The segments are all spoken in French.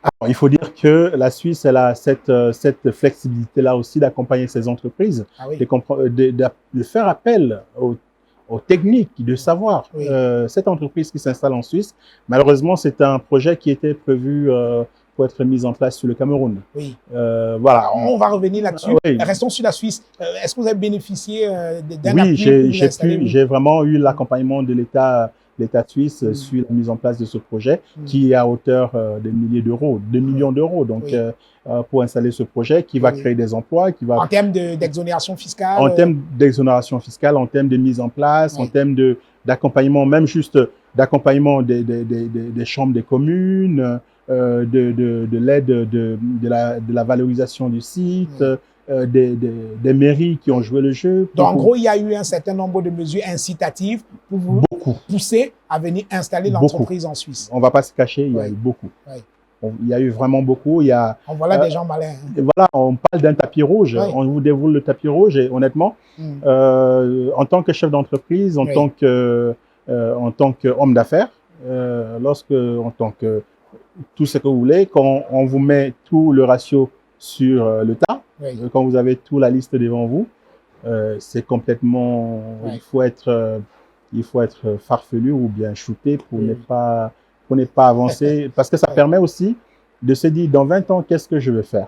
Alors, il faut dire que la Suisse, elle a cette flexibilité-là aussi d'accompagner ses entreprises, Ah oui. de faire appel aux techniques, de savoir. Oui. Cette entreprise qui s'installe en Suisse, malheureusement, c'est un projet qui était prévu pour être mis en place sur le Cameroun. Oui. Voilà. On va revenir là-dessus. Oui. Restons sur la Suisse. Est-ce que vous avez bénéficié d'un Oui, appui pour vous installer? j'ai vraiment eu l'accompagnement de l'État suisse sur la mise en place de ce projet qui est à hauteur de milliers d'euros, 2 millions d'euros. Donc, pour installer ce projet qui va créer des emplois, qui va... En termes d'exonération fiscale? En termes d'exonération fiscale, en termes de mise en place, en termes d'accompagnement, même juste d'accompagnement des chambres des communes, de l'aide de la valorisation du site, des mairies qui ont joué le jeu. Donc, en gros, il y a eu un certain nombre de mesures incitatives pour vous pousser à venir installer l'entreprise en Suisse. On ne va pas se cacher, il y a eu beaucoup. Il y a eu vraiment beaucoup. On voit là des gens malins. Voilà, on parle d'un tapis rouge. On vous déroule le tapis rouge et honnêtement, en tant que chef d'entreprise, en tant qu'homme d'affaires, en tant que tout ce que vous voulez, quand on vous met tout le ratio sur le tas, quand vous avez toute la liste devant vous, c'est complètement... Il faut être farfelu ou bien shooté pour ne pas avancer. Parce que ça permet aussi de se dire, dans 20 ans, qu'est-ce que je vais faire?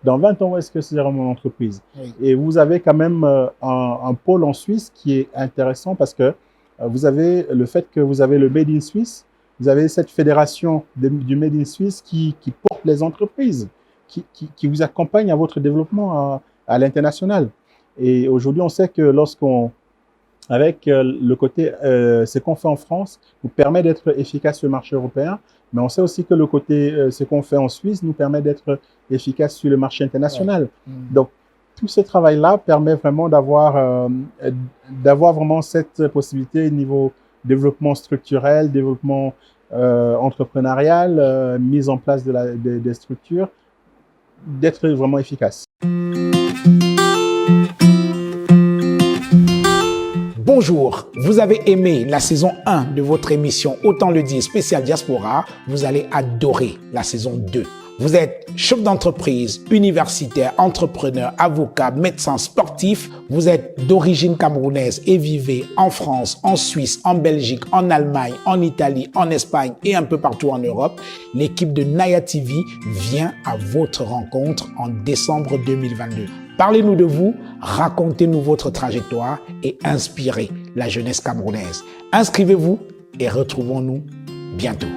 Dans 20 ans, où est-ce que sera mon entreprise? Et vous avez quand même un pôle en Suisse qui est intéressant parce que vous avez le fait que vous avez le Made in Suisse, vous avez cette fédération du Made in Suisse qui porte les entreprises, qui vous accompagne à votre développement à l'international. Et aujourd'hui, on sait que avec le côté, ce qu'on fait en France nous permet d'être efficace sur le marché européen, mais on sait aussi que le côté, ce qu'on fait en Suisse nous permet d'être efficace sur le marché international. Donc, tout ce travail-là permet vraiment d'avoir vraiment cette possibilité au niveau développement structurel, développement entrepreneurial, mise en place des structures, d'être vraiment efficace. Bonjour, vous avez aimé la saison 1 de votre émission Autant le dire spécial Diaspora, vous allez adorer la saison 2. Vous êtes chef d'entreprise, universitaire, entrepreneur, avocat, médecin, sportif. Vous êtes d'origine camerounaise et vivez en France, en Suisse, en Belgique, en Allemagne, en Italie, en Espagne et un peu partout en Europe. L'équipe de Naya TV vient à votre rencontre en décembre 2022. Parlez-nous de vous, racontez-nous votre trajectoire et inspirez la jeunesse camerounaise. Inscrivez-vous et retrouvons-nous bientôt.